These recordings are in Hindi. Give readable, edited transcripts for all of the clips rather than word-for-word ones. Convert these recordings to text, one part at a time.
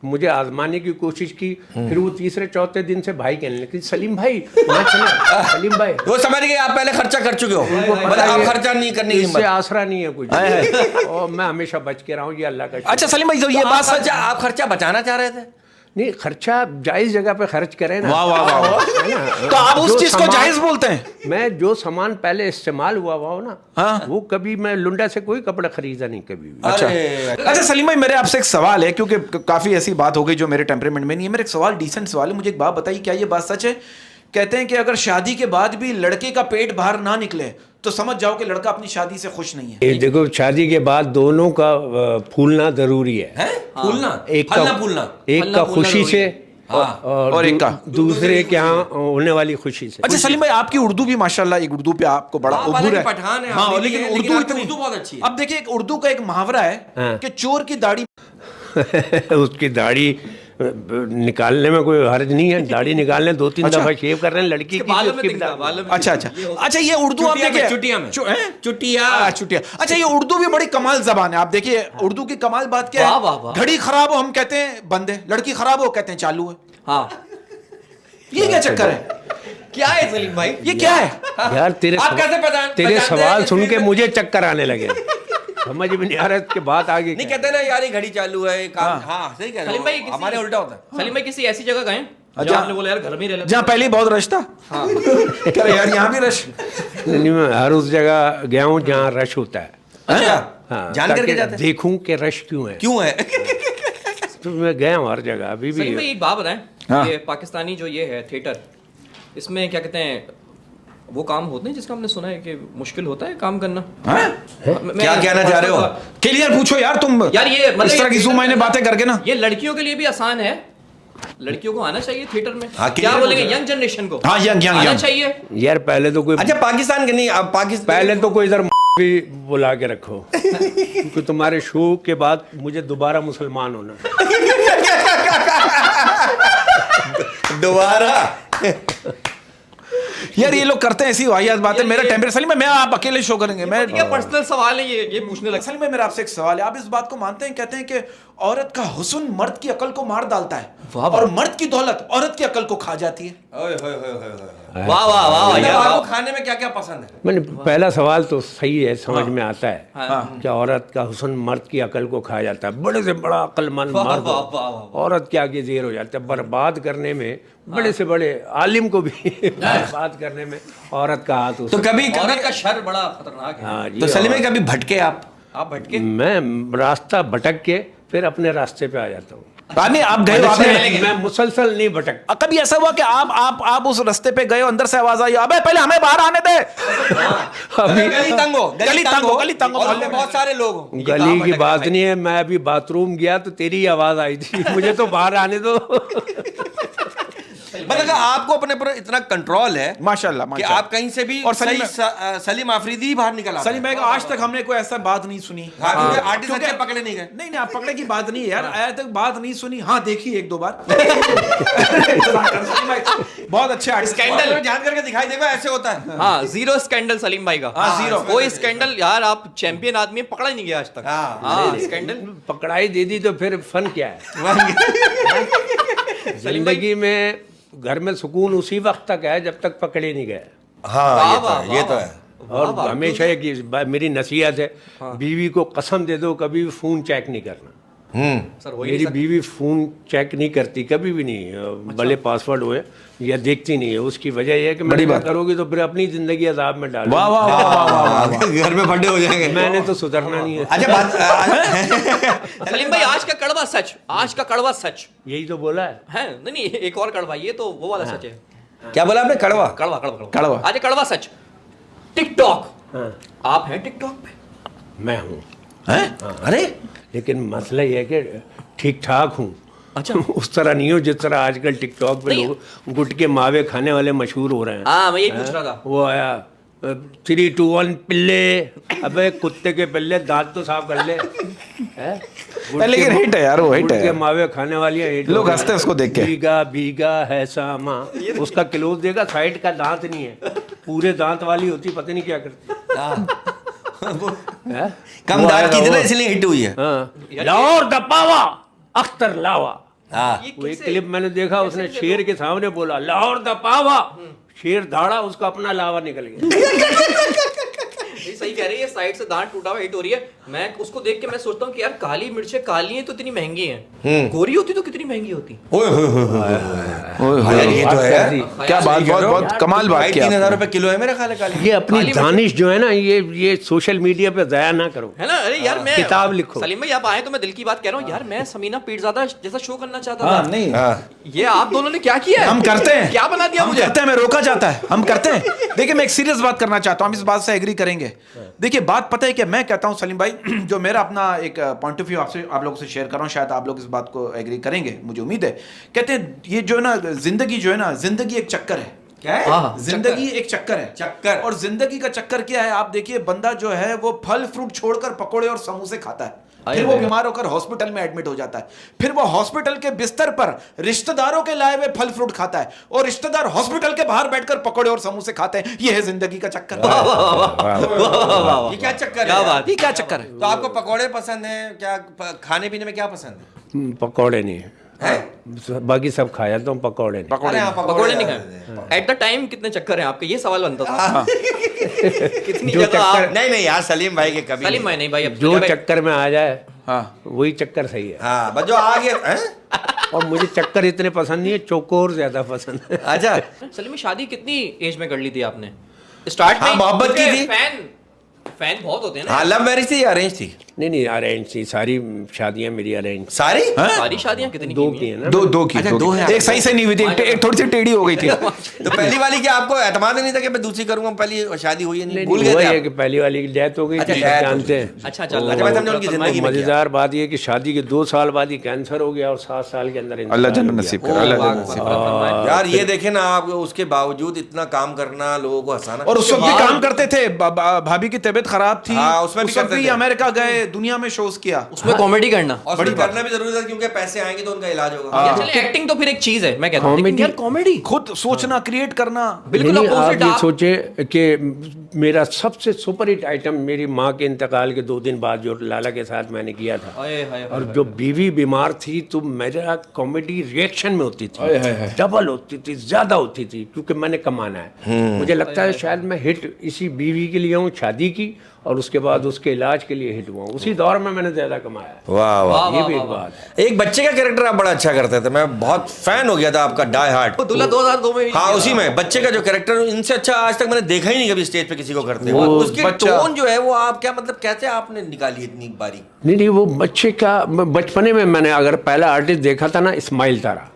मुझे आजमाने की कोशिश की, फिर वो तीसरे चौथे दिन से भाई कहने लगे सलीम भाई वहाँ चले। सलीम भाई वो समझ गए आप पहले खर्चा कर चुके हो, मतलब आप खर्चा नहीं करने की इससे हिम्मत। आसरा नहीं है कुछ और मैं हमेशा बच के रहा हूँ, ये अल्लाह का शुक्र। अच्छा सलीम भाई, तो ये बात सच है, आप खर्चा बचाना चाह रहे थे? नहीं, खर्चा जायज जगह पे खर्च करें ना। वाह वाह वाह, है ना? तो आप उस जो चीज को सामान- जायज बोलते हैं? मैं जो सामान पहले इस्तेमाल हुआ हो ना, हाँ। वो कभी मैं लुंडा से कोई कपड़ा खरीदा नहीं कभी भी। अच्छा सलीम भाई, मेरे आपसे एक सवाल है, क्योंकि काफी ऐसी बात हो गई जो मेरे टेम्परेमेंट में नहीं है। मेरा एक सवाल, डिसेंट सवाल है, मुझे एक बात बताइए, क्या ये बात सच है? कहते हैं कि अगर शादी के बाद भी लड़के का पेट बाहर ना निकले तो समझ जाओ कि लड़का अपनी शादी से खुश नहीं है। ये देखो, शादी के बाद दोनों का फूलना जरूरी है। हैं? फूलना, एक फलना का फूलना, एक का खुशी से हाँ। और एक का दूसरे के यहाँ होने वाली खुशी से। अच्छा सलीम भाई, आपकी उर्दू भी माशाल्लाह, एक उर्दू पे आपको बड़ा हाँ, उबूर हालांकि है। पठान है, हाँ, आप लेकिन नहीं है, उर्दू आपकी इतनी उर्दू बहुत अच्छी है। अब देखिए, एक उर्दू का एक मुहावरा है हाँ। कि चोर की दाढ़ी उसकी दाढ़ी निकालने में कोई हर्ज नहीं है। दाढ़ी निकालने 2-3 अच्छा। दफा शेव कर रहे हैं लड़की की, बालों में उसकी दिखता है, बालों में अच्छा अच्छा अच्छा, ये उर्दू आप देखिए, चुटिया में चुटिया चुटिया। अच्छा, ये उर्दू भी बड़ी कमाल जबान है। आप देखिए उर्दू की कमाल बात क्या वाह, वाह, है, वाह। घड़ी खराब हो हम कहते हैं बंद है, लड़की खराब हो कहते हैं चालू है। हाँ, ये क्या चक्कर है? क्या है सलीम भाई, ये क्या है? यार तेरे आप कैसे तेरे पहचानते सवाल हैं सुन कि के फिर- मुझे चक्कर आने लगे। समझ में नहीं आ रहा इसके बाद आगे नहीं क्या। कहते ना यार, ये घड़ी चालू है काम। हाँ सही कह रहे सलीम भाई, हो, किसी- हमारे उल्टा होता है। सलीम भाई किसी ऐसी जगह गए अच्छा। जहाँ आपने बोला यार घर में ही रह लेते जहाँ पहले ही बहुत रश था। हाँ। कह रहे यार यहाँ भी रश। नहीं, मैं हर उस जगह गया हूँ जहाँ रश होता है। अच्छा, हाँ, जान करके ताकि जाते हैं? देखूं कि रश क्यों है। क्यों है? तो मैं गया हूँ हर जगह, अभी सलीम भाई भी। एक बात बताएं, हाँ। ये पाकिस्तानी जो ये है थिएटर, इसमें क्या कहते हैं वो काम होते हैं जिसका हमने सुना है कि मुश्किल होता है काम करना। हाँ? क्या कहना चाह रहे हो? क्लियर पूछो यार तुम। यार ये मतलब इस तरह की जुमाइने बातें करके ना। ये लड़कियों के लिए भी आसान है, लड़कियों को आना चाहिए थिएटर में। हाँ, क्या clear बोलेंगे बोल रहे यंग जनरेशन को? हाँ, young आना young। चाहिए। यार पहले तो कोई अच्छा पाकिस्तान के नहीं, अब पाकिस्तान पहले तो कोई इधर भी बुला के रखो, क्योंकि तुम्हारे शो के बाद मुझे दोबारा मुसलमान होना दोबारा। यार ये लोग करते हैं ऐसी वाहियात बातें। मेरा टेम्परेचर सलीम भाई, मैं आप अकेले शो करेंगे। मैं ये पर्सनल सवाल है, ये पूछने लगा। सलीम भाई, मेरा आपसे एक सवाल है, आप इस बात को मानते हैं? कहते हैं कि औरत का हुस्न मर्द की अकल को मार डालता है और मर्द की दौलत औरत की अकल को खा जाती है। वाह वाह वाह मतलब यार, आपको वाह। खाने में क्या क्या पसंद है? मैंने पहला सवाल तो सही है, समझ में आता है हाँ। कि औरत का हुस्न मर्द की अकल को खा जाता है। बड़े से बड़ा अक्लमंद वाह, मर्द वाह, वाह, वाह। औरत के आगे देर हो जाता है। बर्बाद करने में बड़े से बड़े आलिम को भी बर्बाद करने में औरत का हाथ तो कभी औरत का शर बड़ा खतरनाक है। हाँ जी। तो सलीम भाई कभी भटके आप भटके? मैं रास्ता भटक के फिर अपने रास्ते पे आ जाता हूँ। नहीं, आप गए हो, आपने मैं मुसलसल नहीं भटक। कभी ऐसा हुआ कि आप उस रास्ते पे गए हो, अंदर से आवाज आई, अबे पहले हमें बाहर आने दे। अभी गली तंग हो, गली तंग हो, और मोहल्ले में। बहुत सारे लोग हो। गली की बात नहीं है, मैं अभी बाथरूम गया तो तेरी आवाज आई थी, मुझे तो बाहर आने दो। मतलब आपको अपने पर इतना कंट्रोल है माशाल्लाह कि माशाल्लाह। आप कहीं से भी और सही सलीम सलीम आफरीदी ही बाहर निकल आते सलीम भाई, आज तक हमने कोई ऐसा बात नहीं सुनी। हाँ, क्योंकि आर्टिस्ट क्योंकि- अच्छे पकड़े नहीं गए। नहीं नहीं, आप पकड़े की बात नहीं है यार, आज तक बात नहीं सुनी। हाँ, देखी 1-2 बार। सलीम भाई, बहुत अच्छे आर्टिस्ट। स्कैंडल ध्यान करके दिखाई देगा, ऐसे होता है। हाँ, जीरो स्कैंडल सलीम भाई का। हाँ, जीरो। कोई स्कैंडल यार, आप चैंपियन आदमी हैं, पकड़ा ही नहीं गया आज तक। हाँ। हाँ, स्कैंडल। पकड़ाई दे दी तो फिर फन क्या है? जिंदगी में घर में सुकून उसी वक्त तक है जब तक पकड़े नहीं गए। हाँ वाह, ये तो वाह, है, ये तो वाह, है। और हमेशा एक मेरी नसीहत है, बीवी को कसम दे दो कभी भी फोन चेक नहीं करना। सर वही मेरी बीवी फोन चेक नहीं करती कभी भी नहीं, भले पासवर्ड हुए या देखती नहीं है। उसकी वजह यह है कि मैं क्या करोगी तो फिर अपनी जिंदगी अजाब में डाल। वाह वाह वाह वाह वाह। घर में फटे हो जाएंगे। मैंने तो सुधरना नहीं है। अच्छा बात सलीम भाई, आज का कड़वा सच, आज का कड़वा सच यही तो बोला है। है। नहीं एक और कड़वा, ये तो वो वाला सच है। क्या बोला आपने? कड़वा कड़वा कड़वा कड़वा। आज कड़वा सच। टिकटॉक, हाँ, आप हैं टिकटॉक पे? मैं हूँ, अरे लेकिन मसला ये है कि ठीक ठाक हूँ। अच्छा। उस तरह नहीं हो जिस तरह आजकल टिकटॉक पे नहीं। लोग गुटके मावे खाने वाले मशहूर हो रहे हैं। हाँ, मैं यही पूछ रहा था। वो आया 3, 2, 1 पिल्ले। अबे कुत्ते के पिल्ले, दांत तो साफ कर ले। हैं? लेकिन हिट है यार, वो हिट गुटके है। मावे खाने वाली है, हिट लोग हो हंसते हैं गया। उसको देख के। भीगा भीगा है सामा, उसका क्लोज देगा, साइड का दांत नहीं है, पूरे दांत वाली होती, पता नहीं क्या करती। हैं? कम वो दांत आएगा की थी ना, वो। इसलिए हिट हुई है। हाँ, लाहौर द पावा अख्तर लावा। हाँ ये वो एक कैसे- क्लिप मैंने देखा, उसने शेर के सामने बोला लाहौर दा पावा, शेर दाड़ा, उसका अपना लावा निकल गया। ये सही कह रही है, साइड से दांत टूटा हुआ हिट हो रही है। मैं उसको देख के मैं सोचता हूँ कि यार काली मिर्चें काली हैं तो इतनी महंगी हैं, गोरी होती तो कितनी महंगी होती। ओए होए होए होए। यार ये तो है क्या बात, बहुत बहुत कमाल बात भाई, की 3,000 आपने। रुपए किलो है मेरा ख्याल है काली। ये अपनी दानिश जो है ना, ये सोशल मीडिया पे ज़ाया ना करो, है ना। अरे यार मैं किताब लिखो। सलीम भाई आप आए तो मैं दिल की बात कह रहा हूँ यार, मैं समीना पीरज़ादा जैसा शो करना चाहता था। हाँ नहीं, हाँ ये आप दोनों ने क्या किया है? हम करते हैं, क्या बना दिया हम मुझे? करते हैं, मैं रोका जाता है, हम करते हैं। देखिए मैं एक सीरियस बात करना चाहता हूँ, हम इस बात से एग्री करेंगे। देखिए बात पता है कि मैं कहता हूँ सलीम भाई, जो मेरा अपना एक पॉइंट ऑफ व्यू आपसे आप लोगों से शेयर कर रहा हूँ, शायद आप लोग इस बात को एग्री करेंगे, मुझे उम्मीद है। कहते हैं ये जो है ना जिंदगी जो है ना, जिंदगी एक चक्कर है। क्या है? हाँ, जिंदगी एक चक्कर है। चक्कर। और जिंदगी का चक्कर क्या है, आप देखिए बंदा जो है वो फल फ्रूट छोड़कर पकोड़े और समोसे खाता है, फिर वो बीमार होकर हॉस्पिटल में एडमिट हो जाता है, फिर वो हॉस्पिटल के बिस्तर पर रिश्तेदारों के लाए हुए फल फ्रूट खाता है, और रिश्तेदार हॉस्पिटल के बाहर बैठकर पकोड़े और समोसे खाते हैं। ये है जिंदगी का चक्कर। ये क्या चक्कर क्या है? बात। ये क्या चक्कर है? तो आपको पकोड़े पसंद है क्या? खाने पीने में क्या पसंद है? पकौड़े नहीं, हैं? बाकी सब खा जाता हूँ, पकौड़े नहीं। अरे हाँ, पकोड़े नहीं खाए। एट द टाइम कितने चक्कर हैं आपके, ये सवाल बनता था। कितनी जो जगह आप चक्कर- नहीं नहीं यार, सलीम भाई के कभी सलीम भाई नहीं भाई, अब जो भाई- चक्कर में आ जाए हाँ वही चक्कर सही है। हाँ बस जो आ गया हैं? और मुझे चक्कर इतने पसंद नहीं है, चौकोर ज्यादा पसंद है। अच्छा सलीम भाई शादी कितनी एज में कर ली थी आपने? स्टार्ट में हाँ, मोहब्बत की थी। फैन बहुत होते हैं ना। हाँ, लव मैरिज थी या अरेंज थी? नहीं अरेंज थी, सारी शादियां मेरी अरेंज। सारी? सारी शादियां कितनी दो की की है ना। दो की, अच्छा, दो दो की। है। एक सही से नहीं हुई थी, एक थोड़ी सी टेढ़ी हो गई थी। तो पहली वाली क्या आपको एतमाद नहीं था कि मैं दूसरी करूंगा, पहली शादी हुई है नहीं? भूल गए हुआ थे ये आप? कि पहली वाली की डेथ हो गई अच्छा, थी, death हो जानते गई। हैं। अच्छा अच्छा अच्छा, मैं समझा उनकी जिंदगी में क्या? मजेदार बात ये कि शादी के 2 साल बाद ही कैंसर हो गया और 7 साल के अंदर अल्लाह इंतकाल जन्नत हो नसीब गया। करे, अल्लाह वाह, जन्नत नसीब वाह, करे। वाह। यार ये देखे ना आप, उसके बावजूद इतना काम करना, लोगों को हंसाना। और उस वक्त भी काम करते थे, भाभी की तबीयत खराब थी, हाँ, उसमें भी उस वक्त करते भी थे। अमेरिका गए, दुनिया में शोज किया। उसमें कॉमेडी करना। और बड़ी करना भी जरूरी था क्योंकि पैसे आएंगे तो उनका इलाज होगा। या चले एक्टिंग तो फिर एक चीज है, मैं कहता हूं, लेकिन यार कॉमेडी खुद सोचना, क्रिएट करना। बिल्कुल नहीं, opposite आप ये आप। सोचे कि मेरा सबसे सुपर हिट आइटम मेरी माँ के इंतकाल के 2 दिन बाद जो लाला के साथ मैंने किया था, हाय, हाय, हाय, और जो बीवी बीमार थी तो मेरा कॉमेडी रिएक्शन में होती थी, डबल होती थी, ज्यादा होती थी, क्योंकि मैंने कमाना है। मुझे लगता है शायद मैं हिट इसी बीवी के लिए हूँ, शादी की, और उसके बाद उसके इलाज के लिए हिट हुआ हूँ। उसी दौर में मैंने ज्यादा कमाया है। वाह वाह। ये भी एक बात है। एक बच्चे का कैरेक्टर आप बड़ा अच्छा करते थे, मैं बहुत फैन हो गया था आपका, डाई हार्ट। वो दूल्हा 2002 में ही हाँ किया। उसी में बच्चे का जो कैरेक्टर, इनसे अच्छा आज तक मैंने देखा ही नहीं कभी स्टेज पे किसी को करते हुए। वो उसकी बच्चा- टोन जो है वो आप क्या मतलब कैसे आपने निकाली इतनी बारी? नहीं वो बच्चे का, बचपने में मैंने अगर पहला आर्टिस्ट देखा था ना, इस्माइल तारा।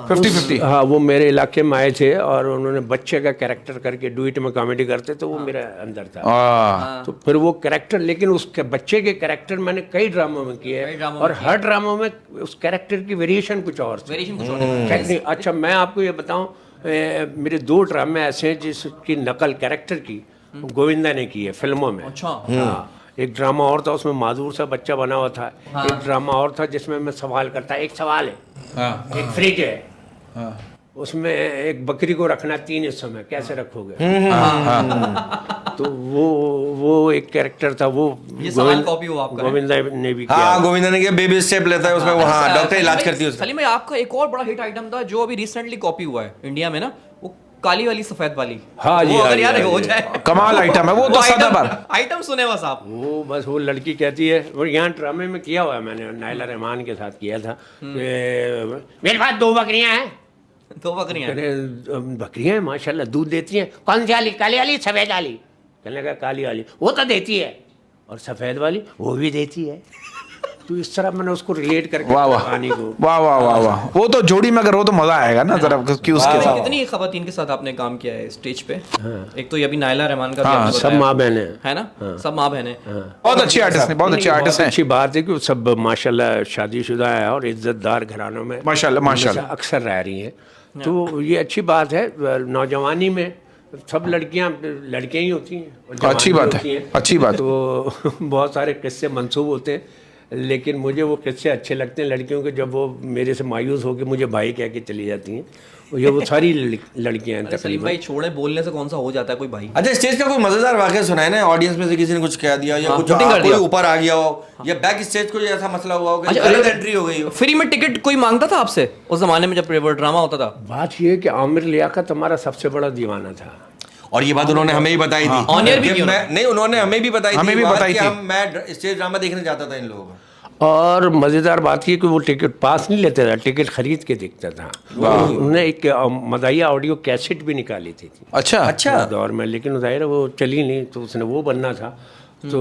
50-50। हाँ, वो मेरे इलाके में आए थे और उन्होंने बच्चे का कैरेक्टर करके डुएट में कॉमेडी करते, तो वो मेरे अंदर था। तो फिर वो कैरेक्टर, लेकिन उस बच्चे के कैरेक्टर मैंने कई ड्रामों में किए कई हैं, ड्रामों और में हर ड्रामों में उस कैरेक्टर की वेरिएशन कुछ और थी। वेरिएशन कुछ और है। टेक्निक। अच्छा मैं आपको ये बताऊं, मेरे 2 ड्रामे ऐसे हैं जिसकी नकल कैरेक्टर की गोविंदा ने की है फिल्मों में। अच्छा। हाँ, एक ड्रामा और था उसमें माधुर सा बच्चा बना हुआ था। एक ड्रामा और था जिसमें मैं सवाल करता, एक सवाल है, एक फ्रिज है, उसमें एक बकरी को रखना 3 हिस्सों में, कैसे रखोगे? तो वो एक कैरेक्टर था, वो ये सवाल कॉपी हुआ आपका है? गोविंदा ने भी किया। हाँ गोविंदा ने किया, बेबी स्टेप लेता है उसमें, वो हाँ अच्छा, डॉक्टर इलाज करती है उसका। सलीम भाई आपका एक और बड़ा हिट आइटम था जो अभी रिसेंटली कॉपी हुआ है इंडिया में ना, वो काली वाली सफेद वाली। हाँ जी, वो हाँ अगर जी, यार हाँ हो जी। जाए, कमाल आइटम है वो तो, सदाबहार। आइटम सुने बस आप। वो बस वो लड़की कहती है, वो यहाँ ड्रामे में किया हुआ है मैंने, नायला रहमान के साथ किया था, मेरे पास 2 बकरियां हैं। 2 बकरियां। अरे बकरियां हैं माशाल्लाह, दूध देती हैं। कौन सी वाली? काली वाली, सफेद वाली? कहने लगा काली वाली। वो तो देती है। और सफेद वाली? वो भी देती है। तो इस तरह मैंने उसको रिलेट करके वाह वाह कहानी को। वाह वाह वाह वाह, वो तो जोड़ी में अगर हो तो मजा आएगा ना जरा, क्योंकि उसके साथ। कितनी खवातीन के साथ आपने काम किया है स्टेज पे? एक तो ये अभी नायला रहमान का भी हाँ, आपने सब बताया। माँ बहने है ना, सब माँ बहने। बहुत अच्छी आर्टिस्ट है, बहुत अच्छी आर्टिस्ट है। अच्छी बात है कि वो सब माशाल्लाह शादीशुदा है और इज्जतदार घरानों में माशाल्लाह, माशाल्लाह। हमेशा अक्सर रह रही हैं, तो ये अच्छी बात है। नौजवानी में सब लड़कियां ही होती हैं और जवान अच्छी भी बात है, होती हैं। अच्छी बात। तो बहुत सारे किस्से मंसूब होते हैं, लेकिन मुझे वो किस्से अच्छे लगते हैं लड़कियों के, जब वो मेरे से मायूस होकर मुझे भाई कह के चली जाती हैं। ये वो सारी लड़कियां हैं सलीम तकरीबन। भाई छोड़े, बोलने से कौन सा हो जाता है कोई भाई। अच्छा, स्टेज का कोई मजेदार वाकया सुना है ना, ऑडियंस में से किसी ने कुछ कह दिया या कुछ shooting कर कोई दिया। ऊपर आ गया हो, या बैक स्टेज कोई ऐसा मसला हुआ हो कि अच्छा, गलत एंट्री हो गई हो? फ्री में टिकट कोई मांगता था आपसे उस जमाने में जब ड्रामा होता था? बात ये है कि आमिर लियाकत हमारा सबसे बड़ा दीवाना था। और ये बात उन्होंने हमें ही बताई थी। On air भी कि की नहीं, उन्होंने हमें भी बताई हमें थी भी बात बताई कि थी। मैं स्टेज ड्रामा देखने जाता था इन लोगों का। और मज़ेदार बात ये कि वो टिकट पास नहीं लेता था, टिकट खरीद के देखता था। उन्होंने एक मदाहिया ऑडियो कैसेट भी निकाली थी अच्छा उस दौर में, लेकिन ज़ाहिर है वो चली नहीं, तो उसने वो बनना था, तो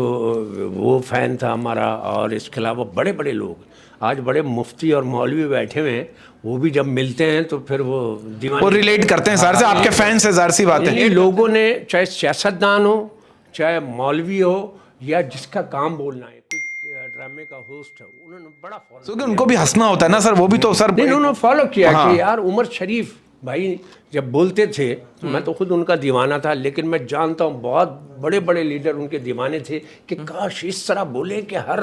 वो फ़ैन था हमारा। और इसके अलावा बड़े बड़े लोग आज बड़े मुफ्ती और मौलवी बैठे हुए हैं, वो भी जब मिलते हैं तो फिर वो दीवाने, वो रिलेट करते हैं ज़ाहिर से, आपके फैंस है, ज़ाहिर सी बात है। यानी लोगों ने, चाहे सियासतदान हो, चाहे मौलवी हो, या जिसका काम बोलना है, कोई ड्रामे का होस्ट है, उन्होंने बड़ा फॉलो क्योंकि उनको भी हंसना होता है ना सर, वो भी तो सर। नहीं, उन्होंने फॉलो किया हाँ। कि यार उमर शरीफ भाई जब बोलते थे तो मैं तो खुद उनका दीवाना था, लेकिन मैं जानता हूँ बहुत बड़े बड़े लीडर उनके दीवाने थे कि काश इस तरह बोले कि हर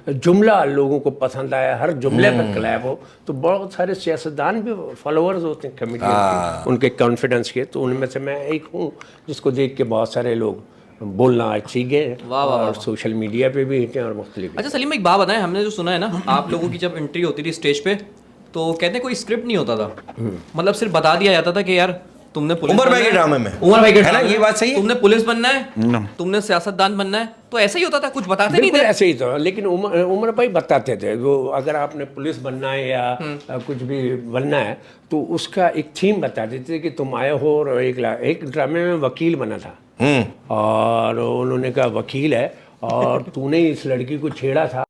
जुमला लोगों को पसंद आया, हर जुमले पर क्लैप हो। तो बहुत सारे सियासतदान भी फॉलोअर्स होते हैं कमेडियन के, उनके कॉन्फिडेंस के, तो उनमें से मैं एक हूँ जिसको देख के बहुत सारे लोग बोलना सीखे और सोशल मीडिया पे भी हिट हैं और मुख्तलिफ। अच्छा सलीम, एक बात बताएं, हमने जो सुना है ना आप लोगों की जब एंट्री होती थी स्टेज पे, तो कहते हैं कोई स्क्रिप्ट नहीं होता था, मतलब सिर्फ बता दिया जाता था कि यार तुमने पुलिस उमर बनना भाई के है। ड्रामे में। उमर भाई के है ना, ड्रामे ये में बात सही है? तुमने पुलिस बनना है, तुमने सियासतदान बनना है, तो ऐसा ही होता था, कुछ बताते नहीं बिल्कुल थे। ऐसे ही था, लेकिन उमर भाई बताते थे वो अगर आपने पुलिस बनना है या कुछ भी बनना है तो उसका एक थीम बता देते थे कि तुम आए हो। और एक ड्रामे में वकील बना था, और उन्होंने कहा वकील है और तूने इस लड़की को छेड़ा था,